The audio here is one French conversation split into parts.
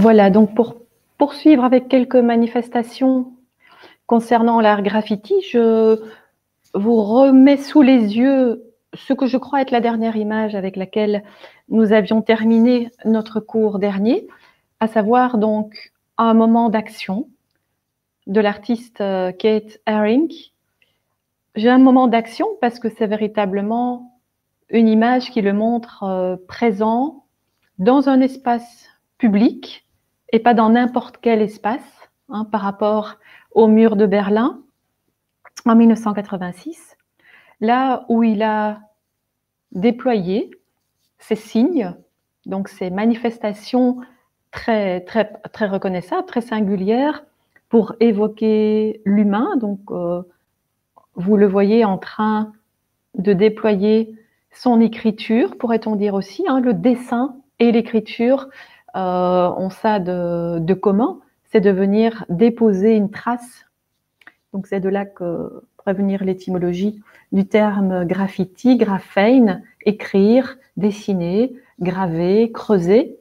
Voilà, donc pour poursuivre avec quelques manifestations concernant l'art graffiti, je vous remets sous les yeux ce que je crois être la dernière image avec laquelle nous avions terminé notre cours dernier, à savoir donc un moment d'action de l'artiste Kate Haring. J'ai un moment d'action parce que c'est véritablement une image qui le montre présent dans un espace public et pas dans n'importe quel espace, par rapport au mur de Berlin en 1986, là où il a déployé ces signes, donc ces manifestations très reconnaissables, très singulières pour évoquer l'humain. Donc, vous le voyez en train de déployer son écriture, pourrait-on dire aussi, le dessin et l'écriture ont ça de commun, c'est de venir déposer une trace. Donc c'est de là que pourrait venir l'étymologie du terme graffiti, graphein, écrire, dessiner, graver, creuser.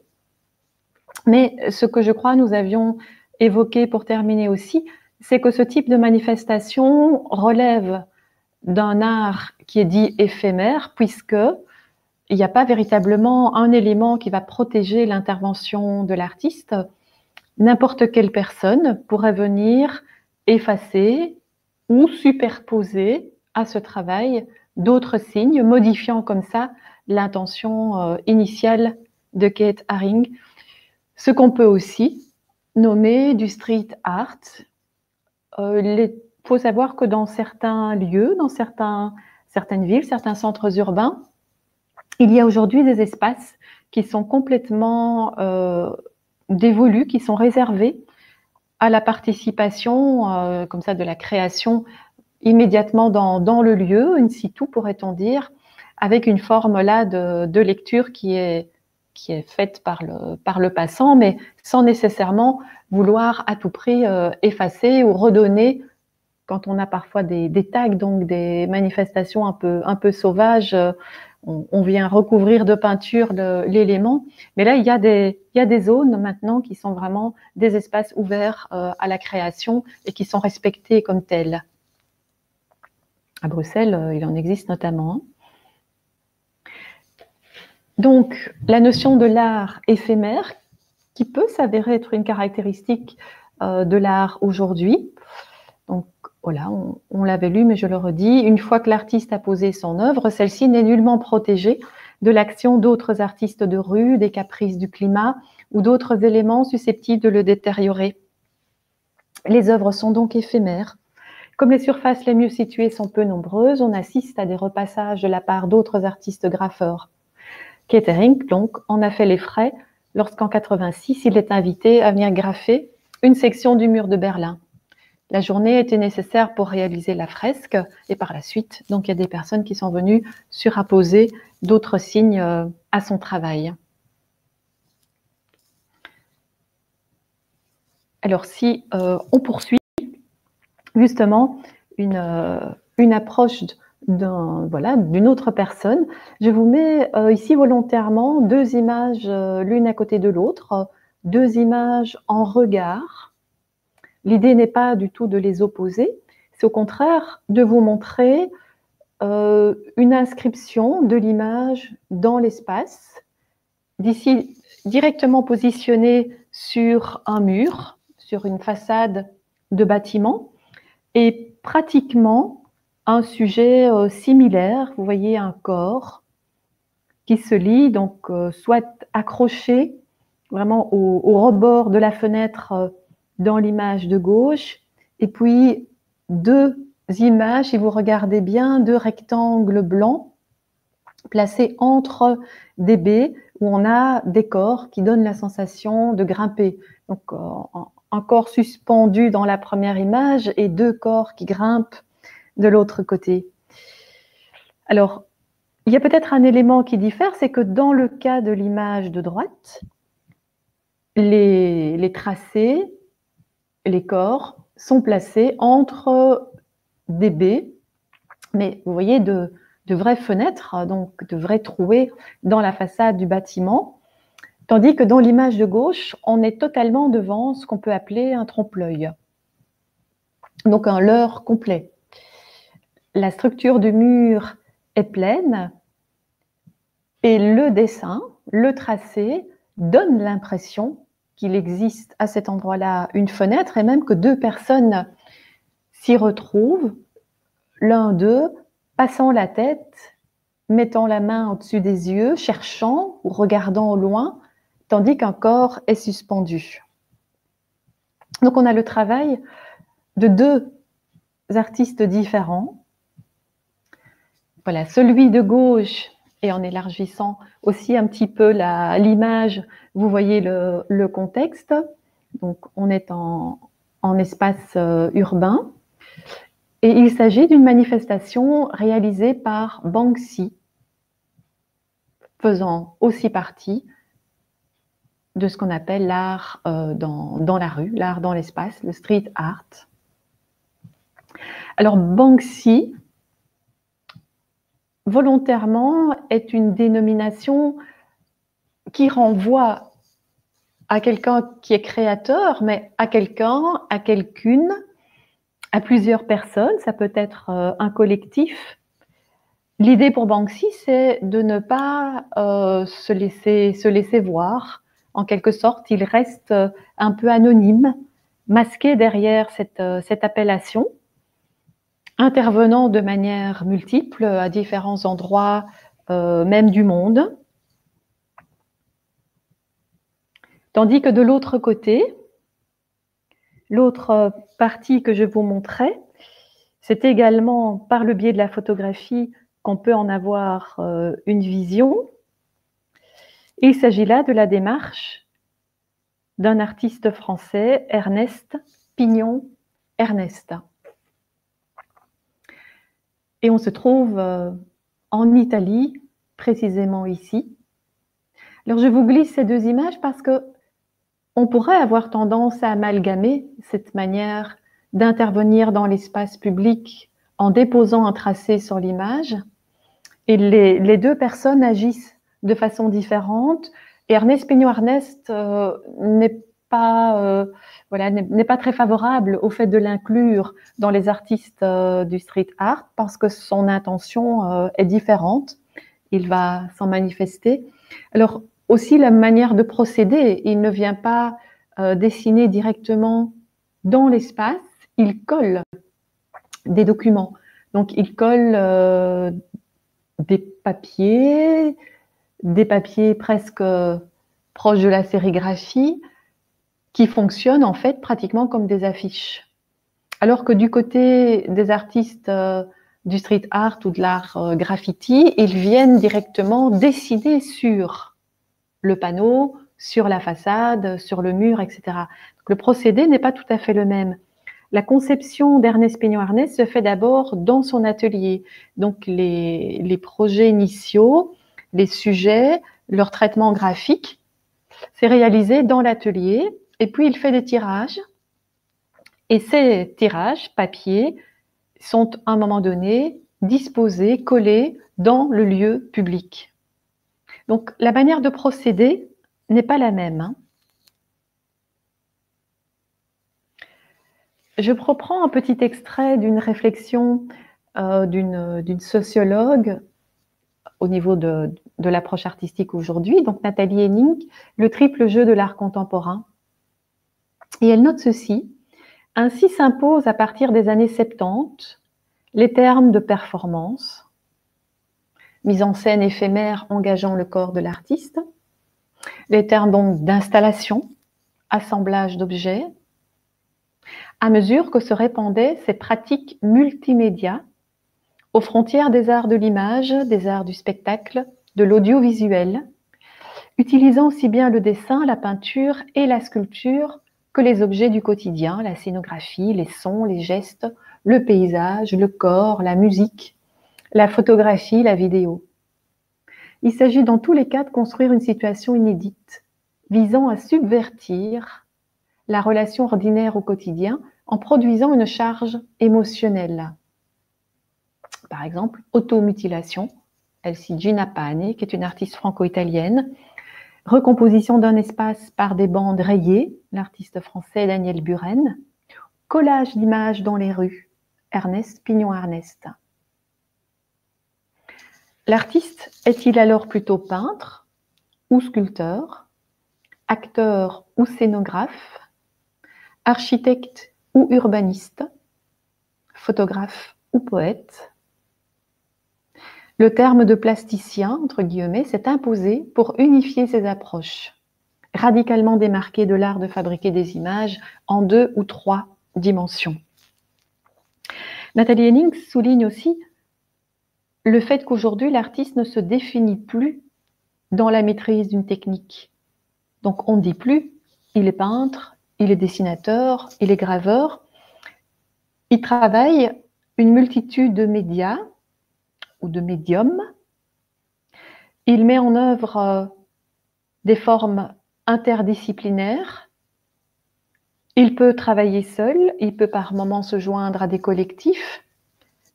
Mais ce que je crois nous avions évoqué pour terminer aussi, c'est que ce type de manifestation relève d'un art qui est dit éphémère, puisque il n'y a pas véritablement un élément qui va protéger l'intervention de l'artiste. N'importe quelle personne pourrait venir effacer ou superposer à ce travail d'autres signes, modifiant comme ça l'intention initiale de Kate Haring. Ce qu'on peut aussi nommer du street art. Il faut savoir que dans certains lieux, dans certaines villes, certains centres urbains, il y a aujourd'hui des espaces qui sont complètement dévolus, qui sont réservés à la participation, comme ça, de la création immédiatement dans le lieu, in situ, pourrait-on dire, avec une forme là de lecture qui est faite par le passant, mais sans nécessairement vouloir à tout prix effacer ou redonner. Quand on a parfois des tags, donc des manifestations un peu sauvages, on vient recouvrir de peinture l'élément. Mais là, il y a des zones maintenant qui sont vraiment des espaces ouverts à la création et qui sont respectés comme tels. À Bruxelles, il en existe notamment. Donc, la notion de l'art éphémère, qui peut s'avérer être une caractéristique de l'art aujourd'hui. Donc, voilà, on l'avait lu, mais je le redis. Une fois que l'artiste a posé son œuvre, celle-ci n'est nullement protégée de l'action d'autres artistes de rue, des caprices du climat ou d'autres éléments susceptibles de le détériorer. Les œuvres sont donc éphémères. Comme les surfaces les mieux situées sont peu nombreuses, on assiste à des repassages de la part d'autres artistes graffeurs. Kate Haring, donc, en a fait les frais lorsqu'en 86, il est invité à venir graffer une section du mur de Berlin. La journée était nécessaire pour réaliser la fresque et par la suite, donc, il y a des personnes qui sont venues surapposer d'autres signes à son travail. Alors, si on poursuit justement une approche d'une autre personne, je vous mets ici volontairement deux images l'une à côté de l'autre, deux images en regard. L'idée n'est pas du tout de les opposer, c'est au contraire de vous montrer une inscription de l'image dans l'espace, d'ici directement positionnée sur un mur, sur une façade de bâtiment, et pratiquement un sujet similaire. Vous voyez un corps qui se lit, donc soit accroché vraiment au rebord de la fenêtre dans l'image de gauche, et puis deux images, si vous regardez bien, deux rectangles blancs placés entre des baies où on a des corps qui donnent la sensation de grimper. Donc un corps suspendu dans la première image et deux corps qui grimpent de l'autre côté. Alors, il y a peut-être un élément qui diffère, c'est que dans le cas de l'image de droite, les tracés, les corps sont placés entre des baies, mais vous voyez de vraies fenêtres, donc de vraies trouées dans la façade du bâtiment, Tandis que dans l'image de gauche, on est totalement devant ce qu'on peut appeler un trompe-l'œil. Donc un leurre complet. La structure du mur est pleine et le dessin, le tracé, donne l'impression qu'il existe à cet endroit-là une fenêtre et même que deux personnes s'y retrouvent, l'un d'eux passant la tête, mettant la main au-dessus des yeux, cherchant ou regardant au loin, tandis qu'un corps est suspendu. Donc on a le travail de deux artistes différents. Voilà, celui de gauche, et en élargissant aussi un petit peu l'image, vous voyez le contexte. Donc on est en espace urbain. Et il s'agit d'une manifestation réalisée par Banksy, faisant aussi partie de ce qu'on appelle l'art dans la rue, l'art dans l'espace, le street art. Alors Banksy, volontairement, est une dénomination qui renvoie à quelqu'un qui est créateur, mais à quelqu'un, à quelqu'une, à plusieurs personnes, ça peut être un collectif. L'idée pour Banksy, c'est de ne pas se laisser voir. En quelque sorte, il reste un peu anonyme, masqué derrière cette appellation, intervenant de manière multiple à différents endroits, même du monde. Tandis que de l'autre côté, l'autre partie que je vous montrais, c'est également par le biais de la photographie qu'on peut en avoir une vision. Il s'agit là de la démarche d'un artiste français, Ernest Pignon-Ernest. Et on se trouve en Italie, précisément ici. Alors je vous glisse ces deux images parce que on pourrait avoir tendance à amalgamer cette manière d'intervenir dans l'espace public en déposant un tracé sur l'image. Et les deux personnes agissent de façon différente. Et Ernest Pignon-Ernest n'est pas très favorable au fait de l'inclure dans les artistes du street art parce que son intention est différente. Il va s'en manifester. Alors, aussi la manière de procéder, il ne vient pas dessiner directement dans l'espace, il colle des documents. Donc, il colle des papiers presque proches de la sérigraphie, qui fonctionnent en fait pratiquement comme des affiches. Alors que du côté des artistes du street art ou de l'art graffiti, ils viennent directement dessiner sur le panneau, sur la façade, sur le mur, etc. Donc, le procédé n'est pas tout à fait le même. La conception d'Ernest Pignon-Ernest se fait d'abord dans son atelier. Donc les projets initiaux, les sujets, leur traitement graphique, c'est réalisé dans l'atelier. Et puis il fait des tirages. Et ces tirages, papier, sont à un moment donné disposés, collés dans le lieu public. Donc la manière de procéder n'est pas la même, hein. Je reprends un petit extrait d'une réflexion d'une sociologue au niveau de l'approche artistique aujourd'hui, donc Nathalie Henning, le triple jeu de l'art contemporain. Et elle note ceci: ainsi s'imposent à partir des années 70 les termes de performance, mise en scène éphémère engageant le corps de l'artiste, les termes donc d'installation, assemblage d'objets, à mesure que se répandaient ces pratiques multimédia aux frontières des arts de l'image, des arts du spectacle, de l'audiovisuel, utilisant aussi bien le dessin, la peinture et la sculpture que les objets du quotidien, la scénographie, les sons, les gestes, le paysage, le corps, la musique, la photographie, la vidéo. Il s'agit dans tous les cas de construire une situation inédite, visant à subvertir la relation ordinaire au quotidien en produisant une charge émotionnelle. Par exemple, automutilation. Elle cite Gina Pane, qui est une artiste franco-italienne. recomposition d'un espace par des bandes rayées, l'artiste français Daniel Buren, collage d'images dans les rues, Ernest Pignon-Ernest. L'artiste est-il alors plutôt peintre ou sculpteur, acteur ou scénographe, architecte ou urbaniste, photographe ou poète? Le terme de plasticien, entre guillemets, s'est imposé pour unifier ces approches, radicalement démarquées de l'art de fabriquer des images en 2 ou 3 dimensions. Nathalie Henning souligne aussi le fait qu'aujourd'hui, l'artiste ne se définit plus dans la maîtrise d'une technique. Donc, on ne dit plus « il est peintre, il est dessinateur, il est graveur ». Il travaille une multitude de médias ou de médiums. Il met en œuvre des formes interdisciplinaires. Il peut travailler seul, il peut par moments se joindre à des collectifs.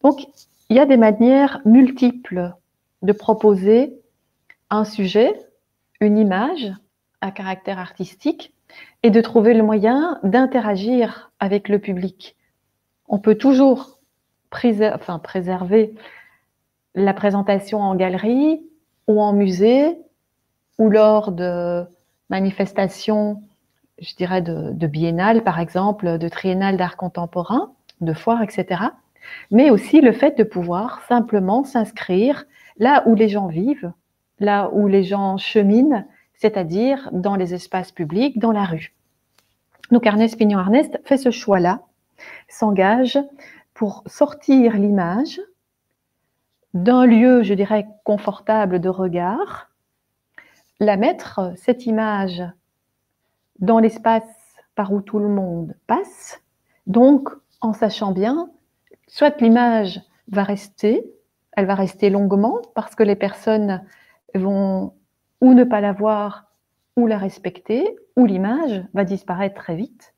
Donc, il y a des manières multiples de proposer un sujet, une image à caractère artistique et de trouver le moyen d'interagir avec le public. On peut toujours préserver la présentation en galerie ou en musée ou lors de manifestations, je dirais, de biennales, par exemple, de triennales d'art contemporain, de foires, etc. Mais aussi le fait de pouvoir simplement s'inscrire là où les gens vivent, là où les gens cheminent, c'est-à-dire dans les espaces publics, dans la rue. Donc Ernest Pignon-Ernest fait ce choix-là, s'engage pour sortir l'image d'un lieu, je dirais, confortable de regard, la mettre, cette image, dans l'espace par où tout le monde passe, donc en sachant bien, soit l'image va rester, elle va rester longuement parce que les personnes vont ou ne pas la voir ou la respecter, ou l'image va disparaître très vite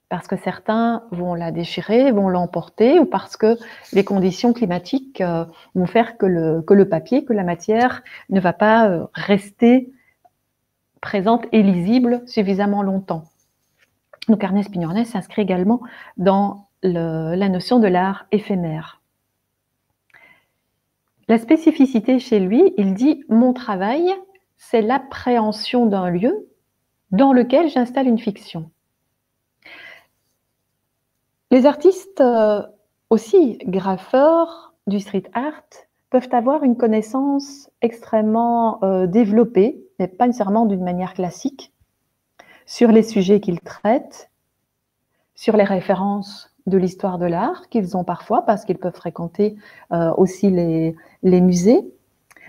parce que certains vont la déchirer, vont l'emporter, ou parce que les conditions climatiques vont faire que le papier, que la matière ne va pas rester présente et lisible suffisamment longtemps. Donc Ernest Pignon-Ernest s'inscrit également dans la notion de l'art éphémère. La spécificité chez lui, il dit « Mon travail, c'est l'appréhension d'un lieu dans lequel j'installe une fiction ». Les artistes aussi graffeurs du street art peuvent avoir une connaissance extrêmement développée, mais pas nécessairement d'une manière classique, sur les sujets qu'ils traitent, sur les références de l'histoire de l'art qu'ils ont parfois, parce qu'ils peuvent fréquenter aussi les musées.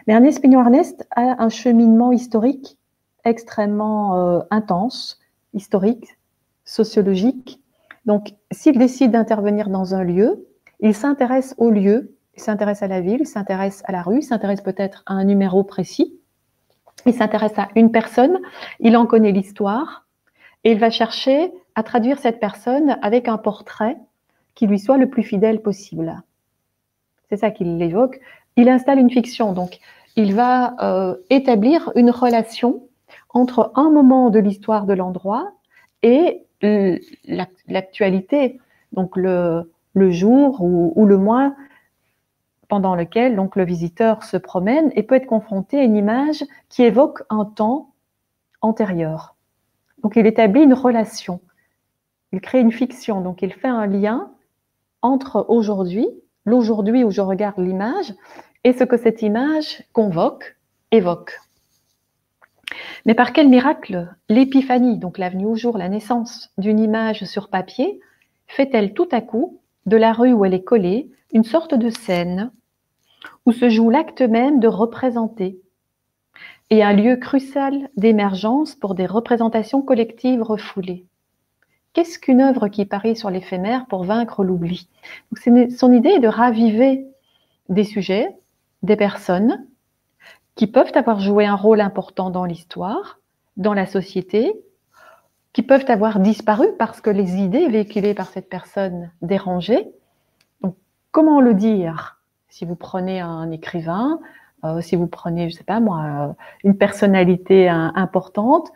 Mais Ernest Pignon-Ernest a un cheminement historique extrêmement intense, historique, sociologique. Donc, s'il décide d'intervenir dans un lieu, il s'intéresse au lieu, il s'intéresse à la ville, il s'intéresse à la rue, il s'intéresse peut-être à un numéro précis, il s'intéresse à une personne, il en connaît l'histoire, et il va chercher à traduire cette personne avec un portrait qui lui soit le plus fidèle possible. C'est ça qu'il évoque. Il installe une fiction, donc il va établir une relation entre un moment de l'histoire de l'endroit et l'actualité, donc le jour ou le mois pendant lequel donc, le visiteur se promène et peut être confronté à une image qui évoque un temps antérieur. Donc il établit une relation, il crée une fiction, donc il fait un lien entre aujourd'hui, l'aujourd'hui où je regarde l'image, et ce que cette image convoque, évoque. Mais par quel miracle l'épiphanie, donc la venue au jour, la naissance d'une image sur papier, fait-elle tout à coup, de la rue où elle est collée, une sorte de scène où se joue l'acte même de représenter et un lieu crucial d'émergence pour des représentations collectives refoulées? Qu'est-ce qu'une œuvre qui parie sur l'éphémère pour vaincre l'oubli? Son idée est de raviver des sujets, des personnes qui peuvent avoir joué un rôle important dans l'histoire, dans la société, qui peuvent avoir disparu parce que les idées véhiculées par cette personne dérangeaient. Donc, comment le dire? Si vous prenez un écrivain, Si vous prenez, je sais pas moi, une personnalité importante,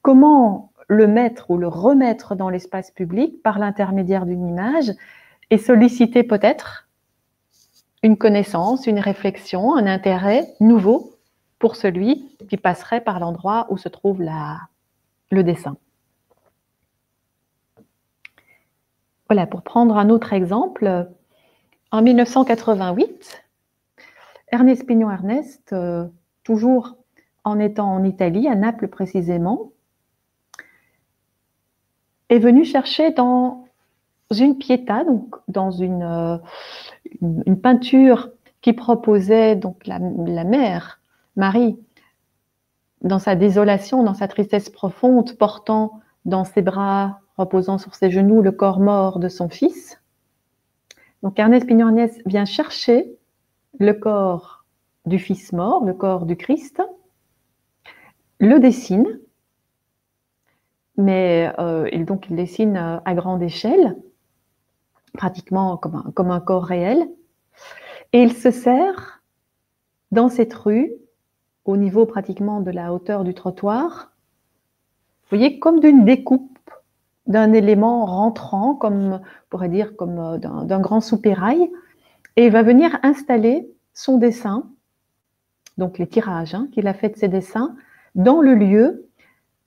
comment le mettre ou le remettre dans l'espace public par l'intermédiaire d'une image et solliciter peut-être une connaissance, une réflexion, un intérêt nouveau pour celui qui passerait par l'endroit où se trouve le dessin. Voilà, pour prendre un autre exemple, en 1988, Ernest Pignon-Ernest, toujours en étant en Italie, à Naples précisément, est venu chercher dans une pietà, donc dans une peinture qui proposait donc la mère, Marie, dans sa désolation, dans sa tristesse profonde, portant dans ses bras, reposant sur ses genoux, le corps mort de son fils. Donc Ernest Pignon-Ernest vient chercher le corps du fils mort, le corps du Christ, le dessine, mais il dessine à grande échelle, pratiquement comme un corps réel, et il se sert dans cette rue, au niveau pratiquement de la hauteur du trottoir, vous voyez, comme d'une découpe d'un élément rentrant, comme on pourrait dire comme d'un grand soupirail, et il va venir installer son dessin, donc les tirages qu'il a fait de ses dessins, dans le lieu,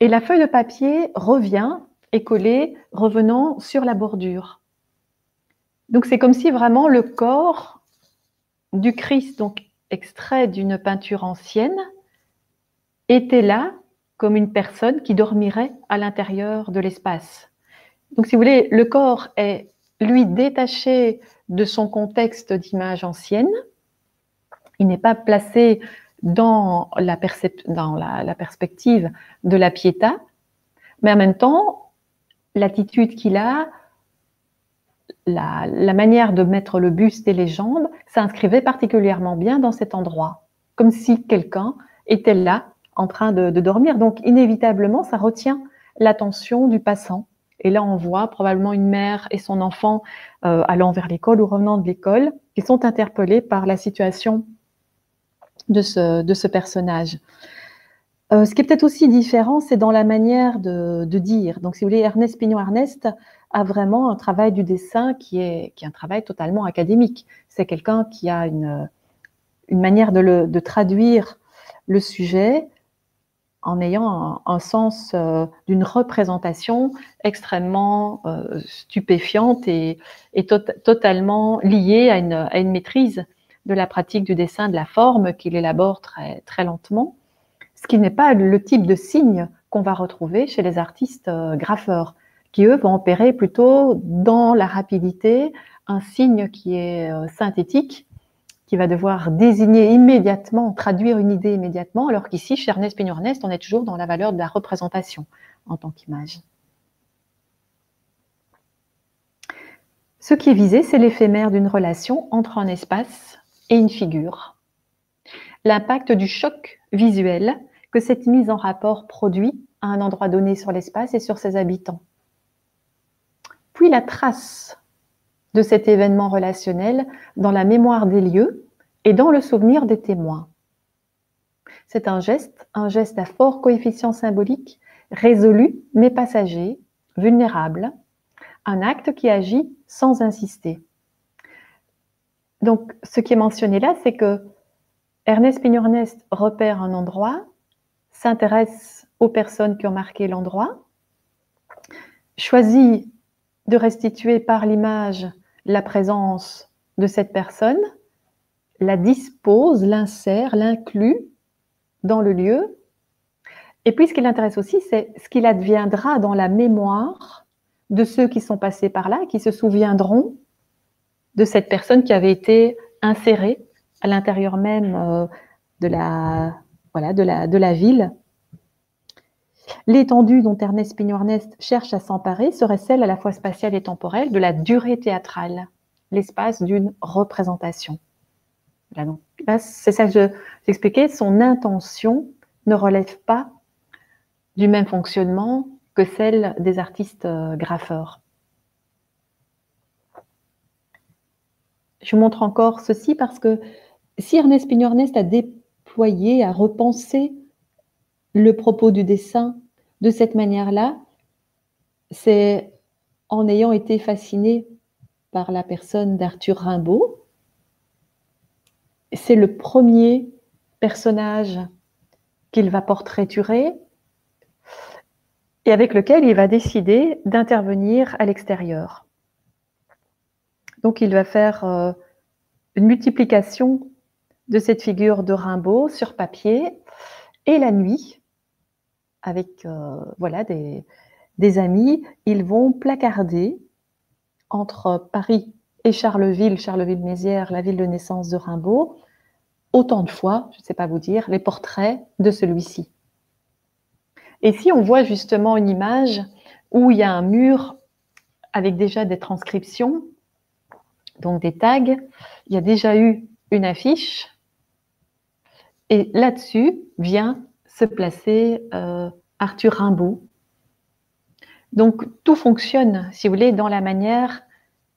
et la feuille de papier revient, est collée, revenant sur la bordure. Donc c'est comme si vraiment le corps du Christ, donc extrait d'une peinture ancienne, était là comme une personne qui dormirait à l'intérieur de l'espace. Donc si vous voulez, le corps est, lui, détaché de son contexte d'image ancienne. Il n'est pas placé dans la perspective de la Pietà, mais en même temps, l'attitude qu'il a, la manière de mettre le buste et les jambes s'inscrivait particulièrement bien dans cet endroit, comme si quelqu'un était là en train de dormir. Donc inévitablement, ça retient l'attention du passant. Et là, on voit probablement une mère et son enfant allant vers l'école ou revenant de l'école, qui sont interpellés par la situation de ce personnage. Ce qui est peut-être aussi différent, c'est dans la manière de dire. Donc, si vous voulez, Ernest Pignon-Ernest a vraiment un travail du dessin qui est un travail totalement académique. C'est quelqu'un qui a une manière de traduire le sujet en ayant un sens d'une représentation extrêmement stupéfiante et totalement liée à une maîtrise de la pratique du dessin, de la forme qu'il élabore très, très lentement. Ce qui n'est pas le type de signe qu'on va retrouver chez les artistes graffeurs, qui eux vont opérer plutôt dans la rapidité, un signe qui est synthétique, qui va devoir désigner immédiatement, traduire une idée immédiatement, alors qu'ici, chez Ernest Pignon-Ernest, on est toujours dans la valeur de la représentation en tant qu'image. Ce qui est visé, c'est l'éphémère d'une relation entre un espace et une figure. L'impact du choc visuel que cette mise en rapport produit à un endroit donné sur l'espace et sur ses habitants. Puis la trace de cet événement relationnel dans la mémoire des lieux et dans le souvenir des témoins. C'est un geste à fort coefficient symbolique, résolu mais passager, vulnérable, un acte qui agit sans insister. Donc, ce qui est mentionné là, c'est que Ernest Pignon-Ernest repère un endroit, s'intéresse aux personnes qui ont marqué l'endroit, choisit de restituer par l'image la présence de cette personne, la dispose, l'insère, l'inclut dans le lieu. Et puis, ce qui l'intéresse aussi, c'est ce qu'il adviendra dans la mémoire de ceux qui sont passés par là, qui se souviendront de cette personne qui avait été insérée à l'intérieur même de la ville. L'étendue dont Ernest Pignon-Ernest cherche à s'emparer serait celle à la fois spatiale et temporelle de la durée théâtrale, l'espace d'une représentation. Voilà, donc là, c'est ça que j'expliquais, son intention ne relève pas du même fonctionnement que celle des artistes graffeurs. Je vous montre encore ceci parce que si Ernest Pignot-Ernest a déployé, a repensé le propos du dessin de cette manière-là, c'est en ayant été fasciné par la personne d'Arthur Rimbaud. C'est le premier personnage qu'il va portraiturer et avec lequel il va décider d'intervenir à l'extérieur. Donc il va faire une multiplication de cette figure de Rimbaud sur papier et la nuit, avec voilà, des amis, ils vont placarder entre Paris et Charleville, Charleville-Mézières, la ville de naissance de Rimbaud, autant de fois, je ne sais pas vous dire, les portraits de celui-ci. Et si on voit justement une image où il y a un mur avec déjà des transcriptions, donc des tags, il y a déjà eu une affiche, et là-dessus vient se placer Arthur Rimbaud. Donc tout fonctionne, si vous voulez, dans la manière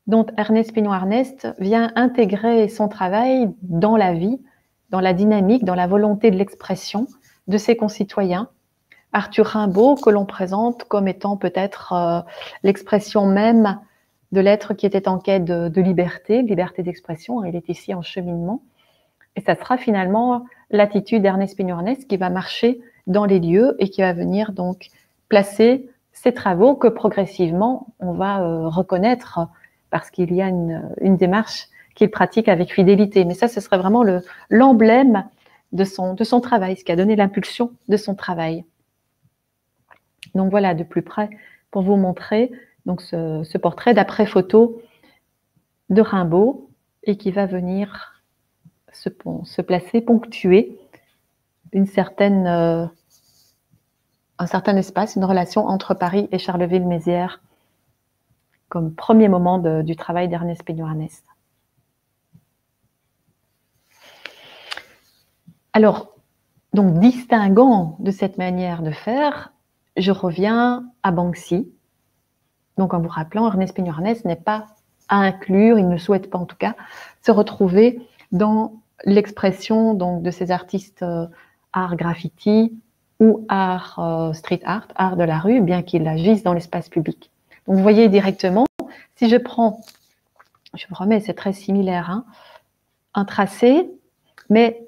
dont Ernest Pignot-Ernest vient intégrer son travail dans la vie, dans la dynamique, dans la volonté de l'expression de ses concitoyens. Arthur Rimbaud, que l'on présente comme étant peut-être l'expression même de l'être qui était en quête de liberté d'expression. Il est ici en cheminement. Et ça sera finalement l'attitude d'Ernest Pignot-Ernest qui va marcher dans les lieux et qui va venir donc placer ces travaux que progressivement on va reconnaître parce qu'il y a une démarche qu'il pratique avec fidélité. Mais ça, ce serait vraiment l'emblème de son travail, ce qui a donné l'impulsion de son travail. Donc voilà, de plus près, pour vous montrer donc ce portrait d'après photo de Rimbaud et qui va venir se placer, ponctuer un certain espace, une relation entre Paris et Charleville-Mézières comme premier moment du travail d'Ernest Pignot-Ernest. Alors, donc distinguant de cette manière de faire, je reviens à Banksy. Donc en vous rappelant, Ernest Pignot-Ernest n'est pas à inclure, il ne souhaite pas en tout cas, se retrouver dans l'expression donc de ces artistes art graffiti ou art street art, art de la rue, bien qu'il agisse dans l'espace public. Donc vous voyez directement, si je prends, je vous remets, c'est très similaire, hein, un tracé, mais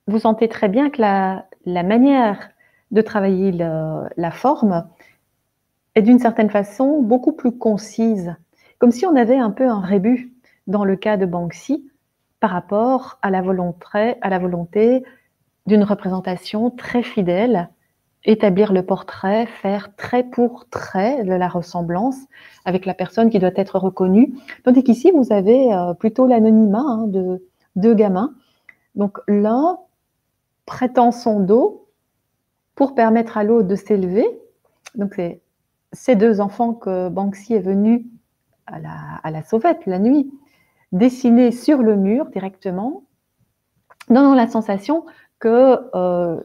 vous sentez très bien que la manière de travailler la forme est d'une certaine façon beaucoup plus concise, comme si on avait un peu un rébus dans le cas de Banksy par rapport à la volonté d'une représentation très fidèle, établir le portrait, faire trait pour trait de la ressemblance avec la personne qui doit être reconnue, tandis qu'ici vous avez plutôt l'anonymat hein, de deux gamins. Donc l'un prêtant son dos pour permettre à l'autre de s'élever. Donc c'est ces deux enfants que Banksy est venu à la sauvette la nuit, dessinés sur le mur directement, donnant la sensation que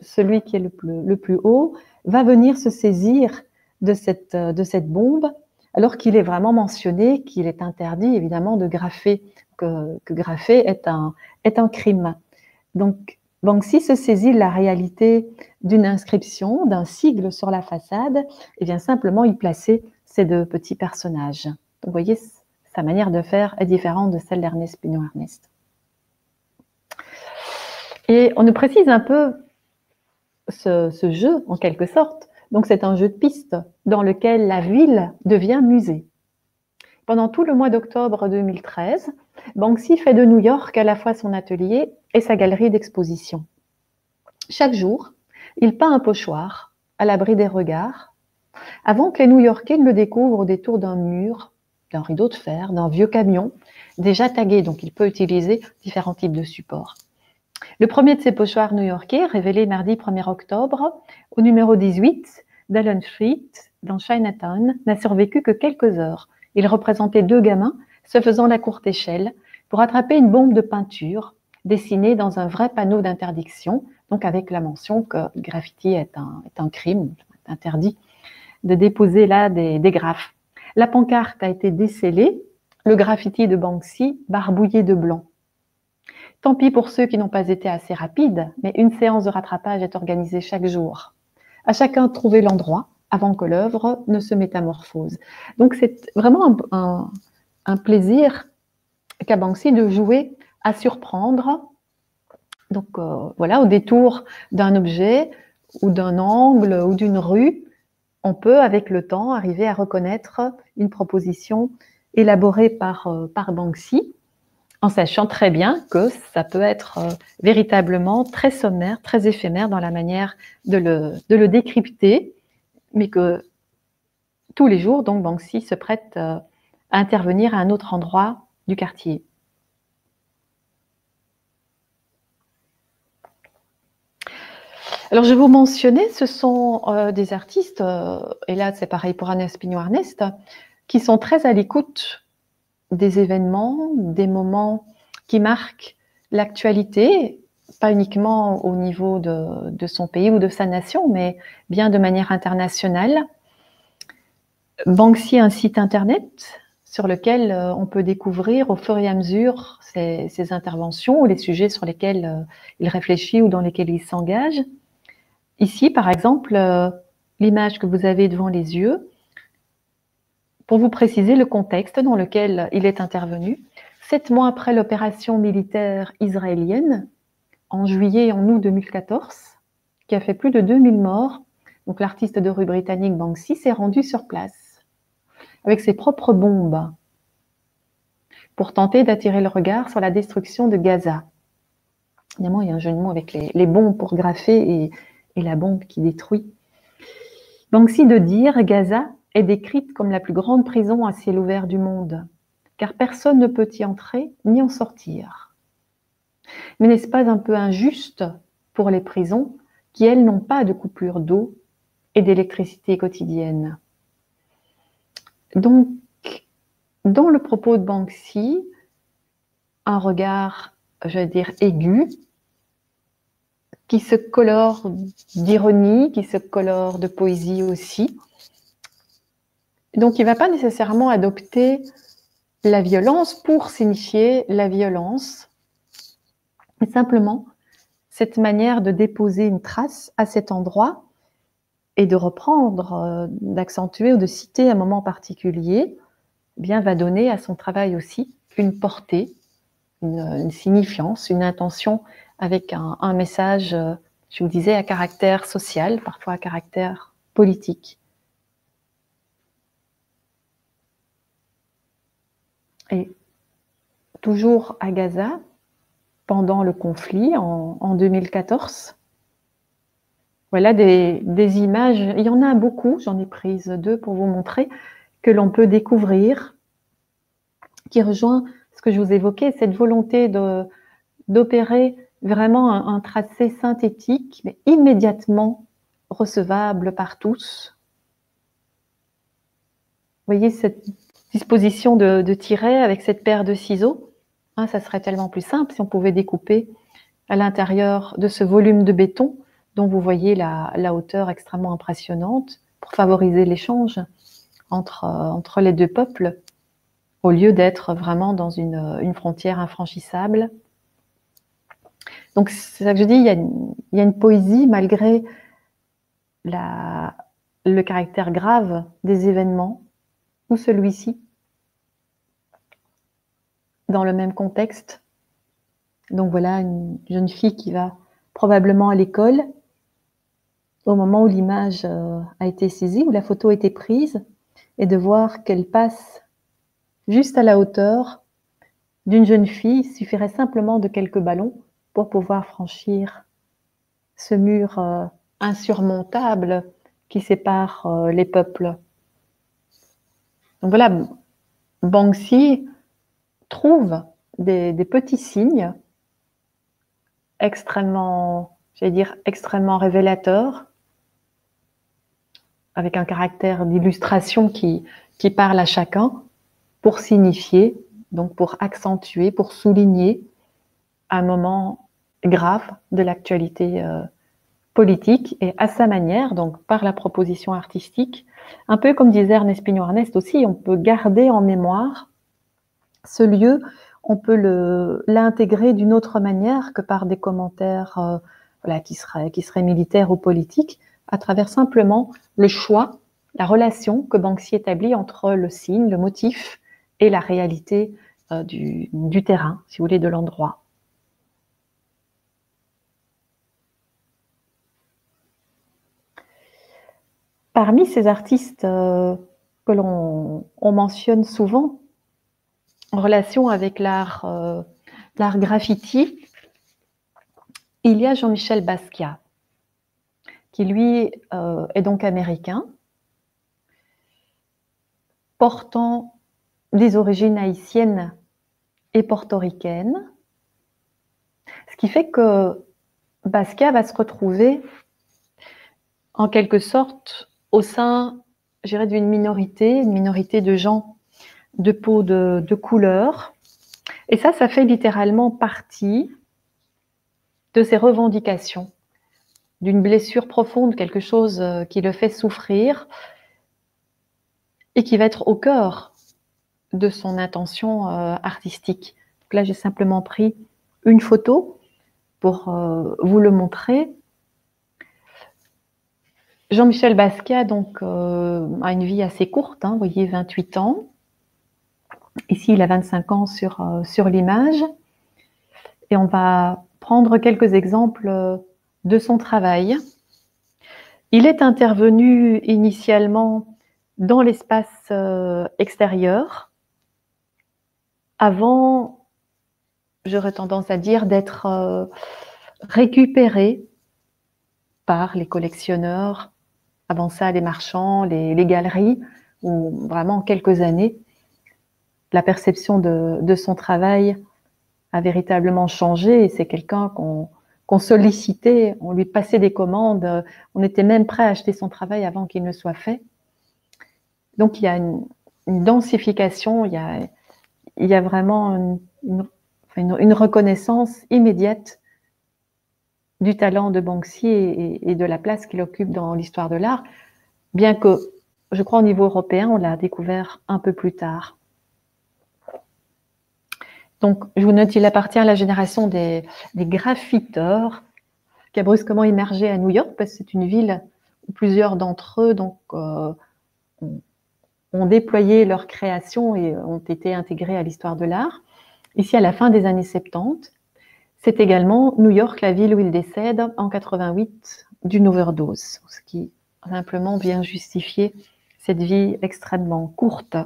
celui qui est le plus haut va venir se saisir de cette bombe, alors qu'il est vraiment mentionné qu'il est interdit évidemment de graffer, que graffer est un crime. Donc Banksy se saisit de la réalité d'une inscription, d'un sigle sur la façade, et vient simplement y placer ces deux petits personnages. Donc, vous voyez, sa manière de faire est différente de celle d'Ernest Pignot-Ernest. Et on nous précise un peu ce jeu, en quelque sorte. Donc, c'est un jeu de piste dans lequel la ville devient musée. Pendant tout le mois d'octobre 2013, Banksy fait de New York à la fois son atelier et sa galerie d'exposition. Chaque jour, il peint un pochoir à l'abri des regards, avant que les New-Yorkais ne le découvrent au détour d'un mur, d'un rideau de fer, d'un vieux camion, déjà tagué, donc il peut utiliser différents types de supports. Le premier de ces pochoirs new-yorkais, révélé mardi 1er octobre, au numéro 18 d'Allen Street, dans Chinatown, n'a survécu que quelques heures. Il représentait deux gamins se faisant la courte échelle pour attraper une bombe de peinture dessinée dans un vrai panneau d'interdiction, donc avec la mention que le graffiti est un crime, interdit de déposer là des graphes. La pancarte a été décellée, le graffiti de Banksy barbouillé de blanc. Tant pis pour ceux qui n'ont pas été assez rapides, mais une séance de rattrapage est organisée chaque jour. À chacun de trouver l'endroit avant que l'œuvre ne se métamorphose. Donc c'est vraiment un plaisir qu'a Banksy de jouer à surprendre. Donc voilà, au détour d'un objet ou d'un angle ou d'une rue, on peut avec le temps arriver à reconnaître une proposition élaborée par Banksy, en sachant très bien que ça peut être véritablement très sommaire, très éphémère dans la manière de le décrypter, mais que tous les jours, donc, Banksy se prête à intervenir à un autre endroit du quartier. Alors, je vais vous mentionner, ce sont des artistes, et là c'est pareil pour Agnès Pigno-Arnest, qui sont très à l'écoute des événements, des moments qui marquent l'actualité, pas uniquement au niveau de son pays ou de sa nation, mais bien de manière internationale. Banksy a un site internet sur lequel on peut découvrir au fur et à mesure ses interventions ou les sujets sur lesquels il réfléchit ou dans lesquels il s'engage. Ici, par exemple, l'image que vous avez devant les yeux, pour vous préciser le contexte dans lequel il est intervenu. 7 mois après l'opération militaire israélienne, en juillet et en août 2014, qui a fait plus de 2000 morts, donc l'artiste de rue britannique Banksy s'est rendu sur place avec ses propres bombes pour tenter d'attirer le regard sur la destruction de Gaza. Évidemment, il y a un jeu de mots avec les bombes pour graffer et la bombe qui détruit. Banksy de dire Gaza est décrite comme la plus grande prison à ciel ouvert du monde, car personne ne peut y entrer ni en sortir. Mais n'est-ce pas un peu injuste pour les prisons qui, elles, n'ont pas de coupure d'eau et d'électricité quotidienne? Donc, dans le propos de Banksy, un regard, je vais dire, aigu, qui se colore d'ironie, qui se colore de poésie aussi. Donc, il ne va pas nécessairement adopter la violence pour signifier la violence, mais simplement cette manière de déposer une trace à cet endroit et de reprendre, d'accentuer ou de citer un moment particulier, eh bien, va donner à son travail aussi une portée, une signifiance, une intention avec un message, je vous disais, à caractère social, parfois à caractère politique. Et toujours à Gaza, pendant le conflit en 2014, voilà des images, il y en a beaucoup, j'en ai prises 2 pour vous montrer, que l'on peut découvrir, qui rejoint ce que je vous évoquais, cette volonté d'opérer vraiment un tracé synthétique, mais immédiatement recevable par tous. Vous voyez cette disposition de tirer avec cette paire de ciseaux, hein, ça serait tellement plus simple si on pouvait découper à l'intérieur de ce volume de béton dont vous voyez la hauteur extrêmement impressionnante pour favoriser l'échange entre les deux peuples, au lieu d'être vraiment dans une frontière infranchissable. Donc c'est ça que je dis, il y a une poésie malgré le caractère grave des événements, ou celui-ci, dans le même contexte. Donc voilà une jeune fille qui va probablement à l'école au moment où l'image a été saisie, où la photo a été prise, et de voir qu'elle passe juste à la hauteur d'une jeune fille, il suffirait simplement de quelques ballons pour pouvoir franchir ce mur insurmontable qui sépare les peuples. Donc voilà, Banksy trouve des petits signes extrêmement, j'allais dire, extrêmement révélateurs, avec un caractère d'illustration qui parle à chacun, pour signifier, donc pour accentuer, pour souligner un moment grave de l'actualité politique, et à sa manière, donc par la proposition artistique, un peu comme disait Ernest Pigno-Arnest aussi, on peut garder en mémoire ce lieu on peut l'intégrer d'une autre manière que par des commentaires voilà, qui seraient militaires ou politiques, à travers simplement le choix, la relation que Banksy établit entre le signe, le motif et la réalité du terrain, si vous voulez, de l'endroit. Parmi ces artistes que l'on mentionne souvent en relation avec l'art graffiti, il y a Jean-Michel Basquiat, qui lui est donc américain, portant des origines haïtiennes et portoricaines, ce qui fait que Basquiat va se retrouver en quelque sorte au sein, je dirais, d'une minorité, une minorité de gens de peau de couleur. Et ça fait littéralement partie de ses revendications, d'une blessure profonde, quelque chose qui le fait souffrir et qui va être au cœur de son intention artistique. Donc là, j'ai simplement pris une photo pour vous le montrer. Jean-Michel Basquiat donc, a une vie assez courte, hein, vous voyez, 28 ans. Ici, il a 25 ans sur l'image. Et on va prendre quelques exemples de son travail. Il est intervenu initialement dans l'espace extérieur, avant, j'aurais tendance à dire, d'être récupéré par les collectionneurs, avant ça les marchands, les galeries, où vraiment en quelques années, la perception de son travail a véritablement changé, et c'est quelqu'un qu'on sollicitait, on lui passait des commandes, on était même prêt à acheter son travail avant qu'il ne soit fait. Donc il y a une densification, il y a vraiment une reconnaissance immédiate du talent de Banksy et de la place qu'il occupe dans l'histoire de l'art, bien que, je crois, au niveau européen, on l'a découvert un peu plus tard. Donc, je vous note, il appartient à la génération des graffiteurs qui a brusquement émergé à New York, parce que c'est une ville où plusieurs d'entre eux donc, ont déployé leur création et ont été intégrés à l'histoire de l'art. Ici, à la fin des années 70, c'est également New York, la ville où il décède en 88 d'une overdose, ce qui simplement vient justifier cette vie extrêmement courte.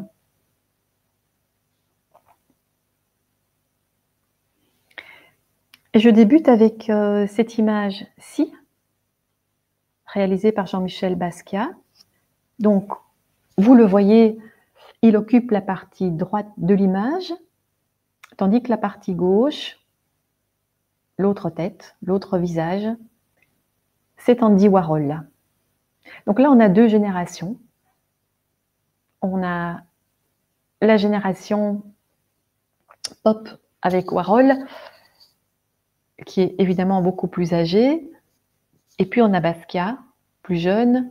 Et je débute avec cette image-ci, réalisée par Jean-Michel Basquiat. Donc, vous le voyez, il occupe la partie droite de l'image, tandis que la partie gauche, l'autre tête, l'autre visage, c'est Andy Warhol. Donc là, on a deux générations. On a la génération pop avec Warhol, qui est évidemment beaucoup plus âgée, et puis on a Basquiat, plus jeune,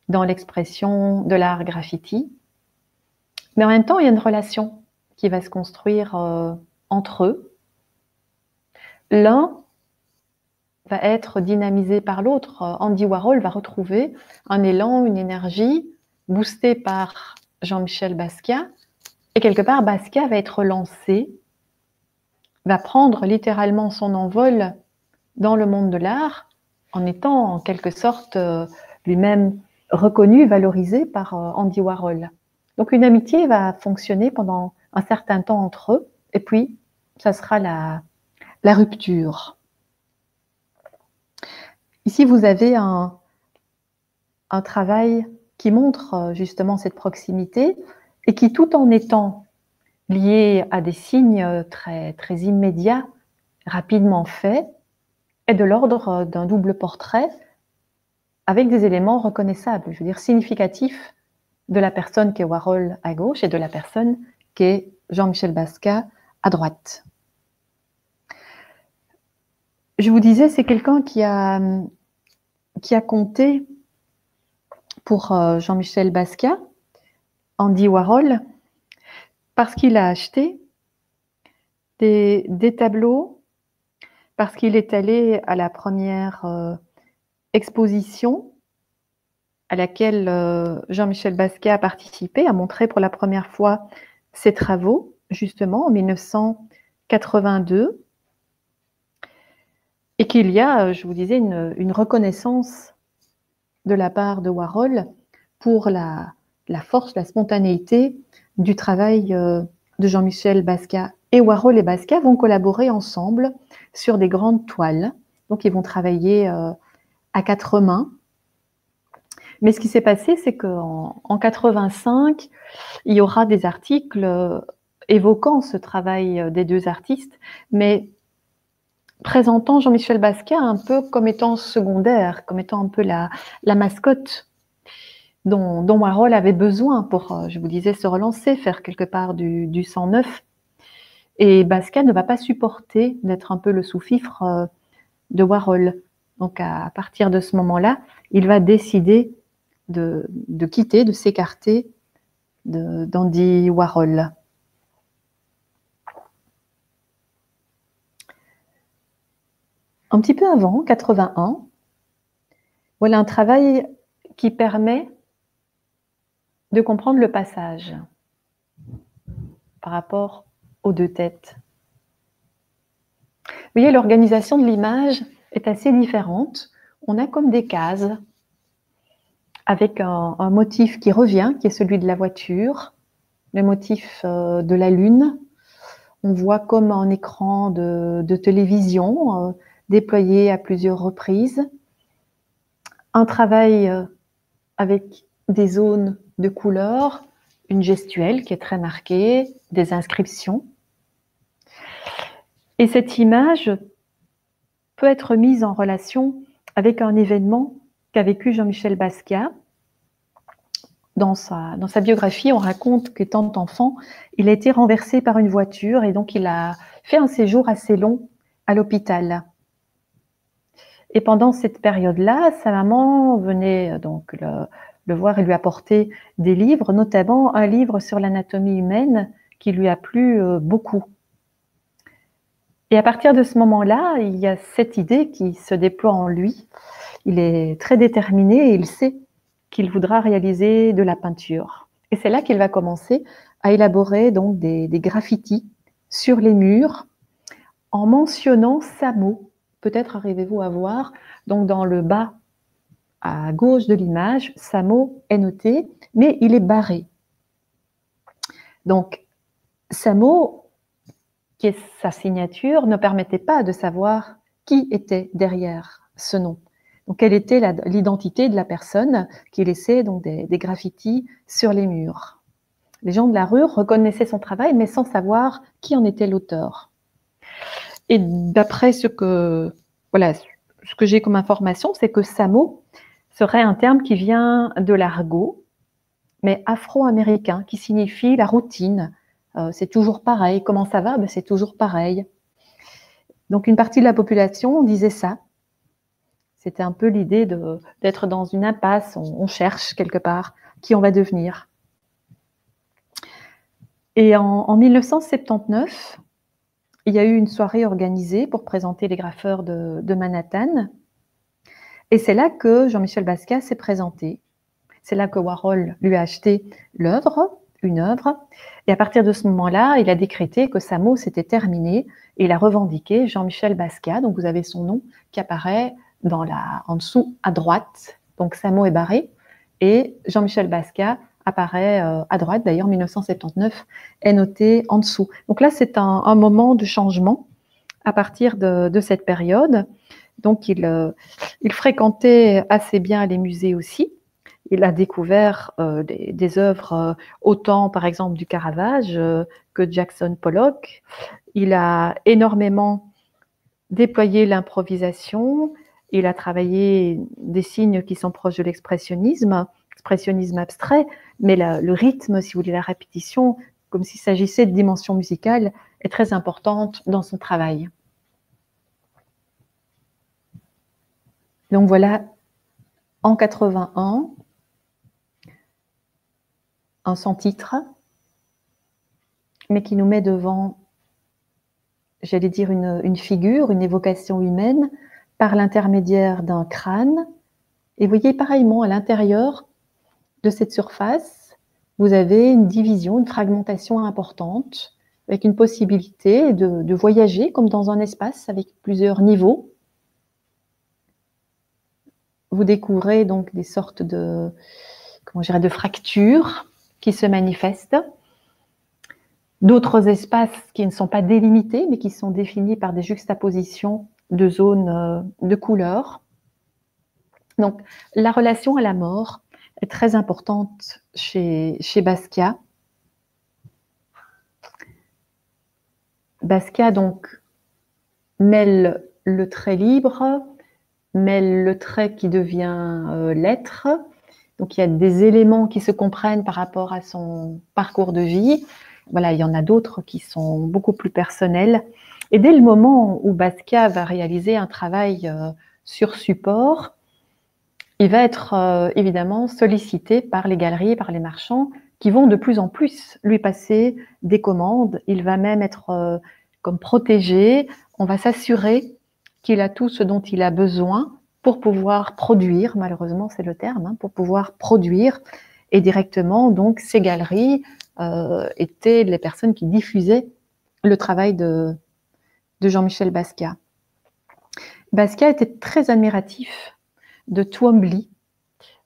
dans l'expression de l'art graffiti. Mais en même temps, il y a une relation qui va se construire entre eux. L'un va être dynamisé par l'autre. Andy Warhol va retrouver un élan, une énergie boostée par Jean-Michel Basquiat. Et quelque part, Basquiat va être lancé, va prendre littéralement son envol dans le monde de l'art en étant en quelque sorte lui-même reconnu, valorisé par Andy Warhol. Donc une amitié va fonctionner pendant un certain temps entre eux, et puis ça sera la rupture. Ici, vous avez un travail qui montre justement cette proximité et qui, tout en étant lié à des signes très, très immédiats, rapidement faits, est de l'ordre d'un double portrait avec des éléments reconnaissables, je veux dire significatifs de la personne qui est Warhol à gauche et de la personne qui est Jean-Michel Basquiat à droite. Je vous disais, c'est quelqu'un qui a compté pour Jean-Michel Basquiat, Andy Warhol, parce qu'il a acheté des tableaux, parce qu'il est allé à la première exposition à laquelle Jean-Michel Basquiat a participé, a montré pour la première fois ses travaux, justement, en 1982, et qu'il y a, je vous disais, une reconnaissance de la part de Warhol pour la force, la spontanéité du travail de Jean-Michel Basquiat. Et Warhol et Basquiat vont collaborer ensemble sur des grandes toiles. Donc, ils vont travailler à quatre mains. Mais ce qui s'est passé, c'est qu'en 85, il y aura des articles évoquant ce travail des deux artistes, mais présentant Jean-Michel Basquiat un peu comme étant secondaire, comme étant un peu la mascotte dont Warhol avait besoin pour, je vous disais, se relancer, faire quelque part du sang neuf. Et Basquiat ne va pas supporter d'être un peu le sous-fifre de Warhol. Donc à partir de ce moment-là, il va décider de quitter, de s'écarter d'Andy Warhol. Un petit peu avant, 81, voilà un travail qui permet de comprendre le passage par rapport aux deux têtes. Vous voyez, l'organisation de l'image est assez différente. On a comme des cases avec un motif qui revient, qui est celui de la voiture, le motif de la lune. On voit comme un écran de télévision déployé à plusieurs reprises. Un travail avec des zones de couleurs, une gestuelle qui est très marquée, des inscriptions. Et cette image peut être mise en relation avec un événement qu'a vécu Jean-Michel Basquiat. Dans sa biographie, on raconte qu'étant enfant, il a été renversé par une voiture et donc il a fait un séjour assez long à l'hôpital. Et pendant cette période-là, sa maman venait donc le voir et lui apporter des livres, notamment un livre sur l'anatomie humaine qui lui a plu beaucoup. Et à partir de ce moment-là, il y a cette idée qui se déploie en lui. Il est très déterminé et il sait qu'il voudra réaliser de la peinture. Et c'est là qu'il va commencer à élaborer donc des graffitis sur les murs en mentionnant Samo. Peut-être arrivez-vous à voir, donc dans le bas à gauche de l'image, Samo est noté, mais il est barré. Donc, Samo, qui est sa signature, ne permettait pas de savoir qui était derrière ce nom. Donc, quelle était l'identité de la personne qui laissait donc des graffitis sur les murs. Les gens de la rue reconnaissaient son travail, mais sans savoir qui en était l'auteur. Et d'après ce que j'ai comme information, c'est que Samo serait un terme qui vient de l'argot, mais afro-américain, qui signifie la routine. C'est toujours pareil. Comment ça va? C'est toujours pareil. Donc une partie de la population disait ça. C'était un peu l'idée d'être dans une impasse. On cherche quelque part qui on va devenir. Et en 1979, il y a eu une soirée organisée pour présenter les graffeurs de Manhattan. Et c'est là que Jean-Michel Basquiat s'est présenté. C'est là que Warhol lui a acheté une œuvre. Et à partir de ce moment-là, il a décrété que Samo s'était terminé et il a revendiqué Jean-Michel Basquiat. Donc vous avez son nom qui apparaît en dessous à droite. Donc Samo est barré et Jean-Michel Basquiat apparaît à droite. D'ailleurs, 1979 est noté en dessous. Donc là, c'est un moment de changement à partir de cette période. Donc il fréquentait assez bien les musées aussi. Il a découvert des œuvres autant, par exemple, du Caravage que Jackson Pollock. Il a énormément déployé l'improvisation. Il a travaillé des signes qui sont proches de l'expressionnisme abstrait, mais le rythme, si vous voulez, la répétition, comme s'il s'agissait de dimension musicale, est très importante dans son travail. Donc voilà, en 81, un sans titre, mais qui nous met devant j'allais dire, une figure, une évocation humaine par l'intermédiaire d'un crâne. Et vous voyez, pareillement, à l'intérieur de cette surface, vous avez une division, une fragmentation importante, avec une possibilité de voyager comme dans un espace avec plusieurs niveaux. Vous découvrez donc des sortes de, comment je dirais, de fractures qui se manifestent. D'autres espaces qui ne sont pas délimités, mais qui sont définis par des juxtapositions de zones de couleurs. Donc, la relation à la mort est très importante chez Basquiat. Basquiat, donc, mêle le trait libre, mêle le trait qui devient l'être. Donc, il y a des éléments qui se comprennent par rapport à son parcours de vie. Voilà, il y en a d'autres qui sont beaucoup plus personnels. Et dès le moment où Basquiat va réaliser un travail sur support, il va être évidemment sollicité par les galeries, par les marchands, qui vont de plus en plus lui passer des commandes. Il va même être comme protégé. On va s'assurer qu'il a tout ce dont il a besoin pour pouvoir produire, malheureusement c'est le terme, hein, pour pouvoir produire. Et directement, donc, ces galeries étaient les personnes qui diffusaient le travail de Jean-Michel Basquiat. Basquiat était très admiratif de Twombly.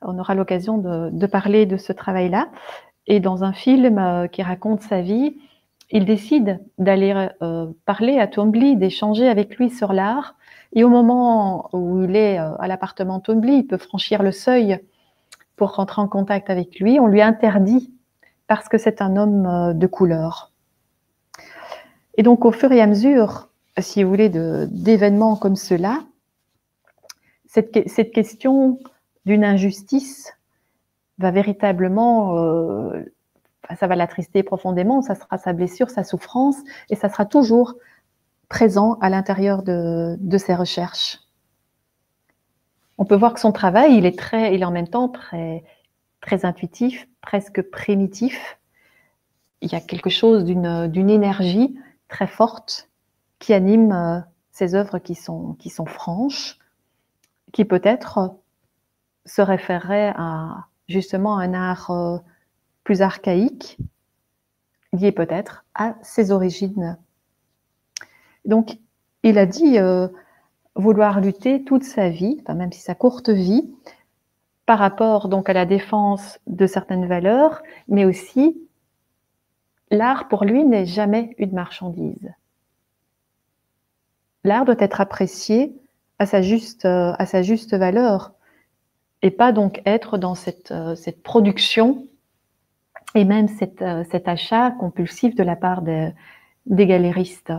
On aura l'occasion de parler de ce travail-là. Et dans un film qui raconte sa vie, il décide d'aller parler à Twombly, d'échanger avec lui sur l'art. Et au moment où il est à l'appartement Twombly, il peut franchir le seuil pour rentrer en contact avec lui. On lui interdit parce que c'est un homme de couleur. Et donc, au fur et à mesure, si vous voulez, d'événements comme cela, cette question d'une injustice va véritablement, ça va l'attrister profondément, ça sera sa blessure, sa souffrance, et ça sera toujours présent à l'intérieur de ses recherches. On peut voir que son travail, il est en même temps très intuitif, presque primitif. Il y a quelque chose d'une énergie très forte qui anime ces œuvres qui sont franches, qui peut-être se référerait à justement un art plus archaïque, lié peut-être à ses origines. Donc, il a dit vouloir lutter toute sa vie, enfin, même si sa courte vie, par rapport donc à la défense de certaines valeurs, mais aussi l'art pour lui n'est jamais une marchandise. L'art doit être apprécié à sa juste valeur et pas donc être dans cette production et même cet achat compulsif de la part des galéristes.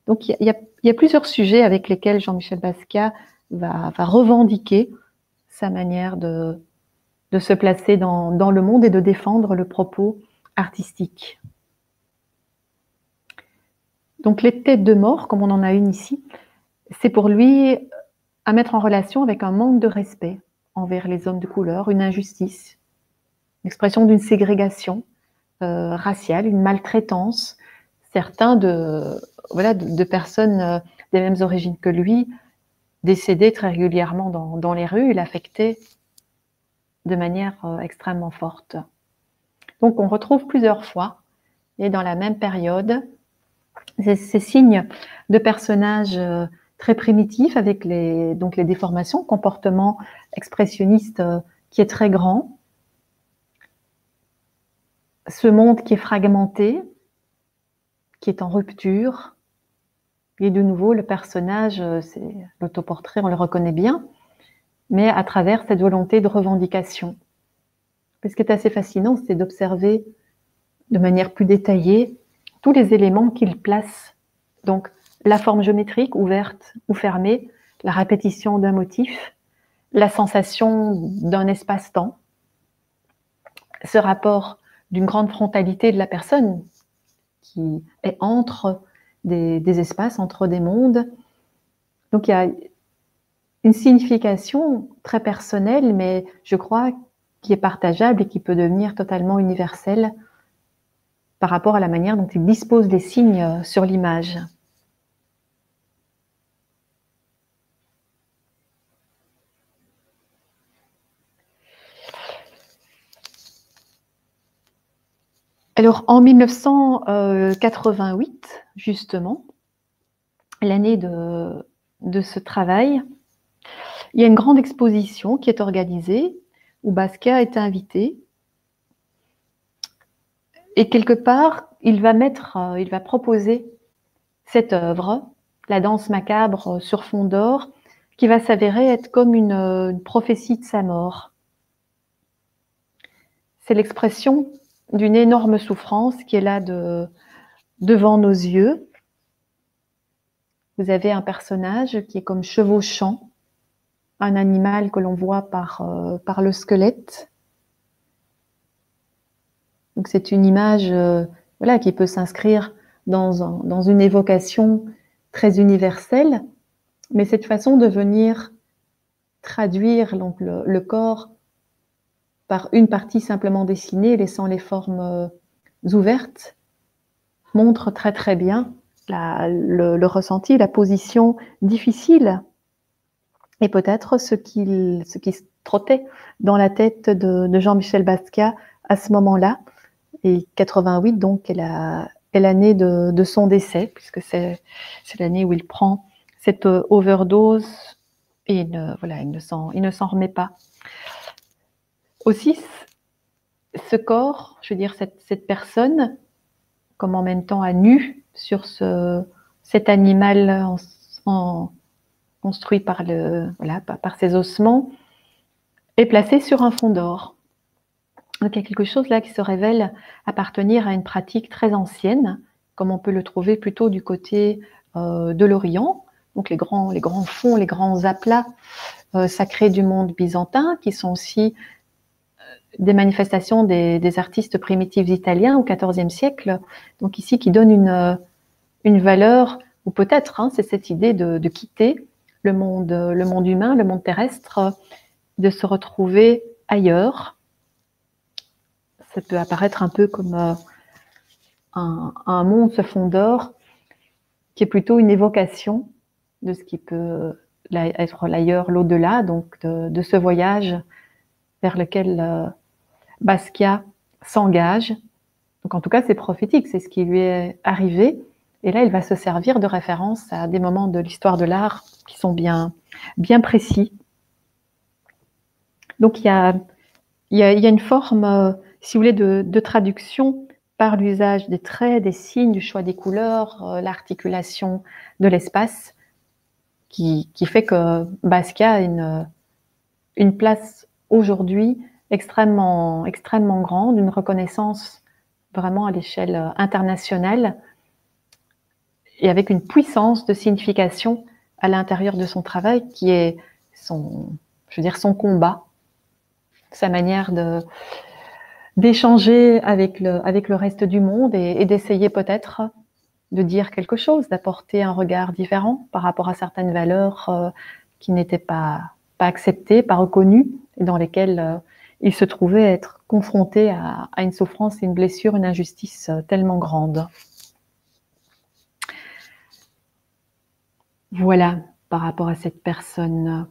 Donc il y a plusieurs sujets avec lesquels Jean-Michel Basquiat va revendiquer sa manière de se placer dans le monde et de défendre le propos artistique. Donc les têtes de mort, comme on en a une ici, c'est pour lui à mettre en relation avec un manque de respect envers les hommes de couleur, une injustice, l'expression d'une ségrégation raciale, une maltraitance. Certains de personnes des mêmes origines que lui décédaient très régulièrement dans les rues, il affectait de manière extrêmement forte. Donc on retrouve plusieurs fois, et dans la même période, ces signes de personnages très primitifs avec donc les déformations, comportement expressionniste qui est très grand, ce monde qui est fragmenté, qui est en rupture, et de nouveau le personnage, c'est l'autoportrait, on le reconnaît bien, mais à travers cette volonté de revendication. Ce qui est assez fascinant, c'est d'observer de manière plus détaillée tous les éléments qu'il place. Donc, la forme géométrique, ouverte ou fermée, la répétition d'un motif, la sensation d'un espace-temps, ce rapport d'une grande frontalité de la personne qui est entre des espaces, entre des mondes. Donc, il y a une signification très personnelle, mais je crois qui est partageable et qui peut devenir totalement universelle par rapport à la manière dont il dispose des signes sur l'image. Alors, en 1988, justement, l'année de ce travail, il y a une grande exposition qui est organisée où Basquiat est invité. Et quelque part, il va proposer cette œuvre, La danse macabre sur fond d'or, qui va s'avérer être comme une prophétie de sa mort. C'est l'expression d'une énorme souffrance qui est là devant nos yeux. Vous avez un personnage qui est comme chevauchant, un animal que l'on voit par le squelette. Donc c'est une image voilà, qui peut s'inscrire dans une évocation très universelle, mais cette façon de venir traduire donc, le corps par une partie simplement dessinée, laissant les formes ouvertes, montre très très bien le ressenti, la position difficile et peut-être ce qui se trottait dans la tête de Jean-Michel Basquiat à ce moment-là. Et 88, donc, est l'année de son décès, puisque c'est l'année où il prend cette overdose et voilà, il ne s'en remet pas. Aussi, ce corps, je veux dire, cette personne, comme en même temps à nu sur cet animal construit par ses ossements, est placé sur un fond d'or. Donc il y a quelque chose là qui se révèle appartenir à une pratique très ancienne, comme on peut le trouver plutôt du côté de l'Orient, donc les grands fonds, les grands aplats sacrés du monde byzantin, qui sont aussi des manifestations des artistes primitifs italiens au XIVe siècle, donc ici qui donnent une valeur, ou peut-être c'est cette idée de quitter le monde humain, le monde terrestre, de se retrouver ailleurs. Ça peut apparaître un peu comme un monde, ce fond d'or, qui est plutôt une évocation de ce qui peut être l'ailleurs, l'au-delà, donc de ce voyage vers lequel Basquiat s'engage. Donc en tout cas, c'est prophétique, c'est ce qui lui est arrivé. Et là, il va se servir de références à des moments de l'histoire de l'art qui sont bien précis. Donc il y a une forme, si vous voulez, de traduction par l'usage des traits, des signes, du choix des couleurs, l'articulation de l'espace, qui fait que Basquiat a une place aujourd'hui extrêmement grande, une reconnaissance vraiment à l'échelle internationale et avec une puissance de signification à l'intérieur de son travail qui est son combat, sa manière d'échanger avec le reste du monde et d'essayer peut-être de dire quelque chose, d'apporter un regard différent par rapport à certaines valeurs qui n'étaient pas acceptées, pas reconnues, et dans lesquelles il se trouvait être confronté à une souffrance, une blessure, une injustice tellement grande. Voilà, par rapport à cette personne.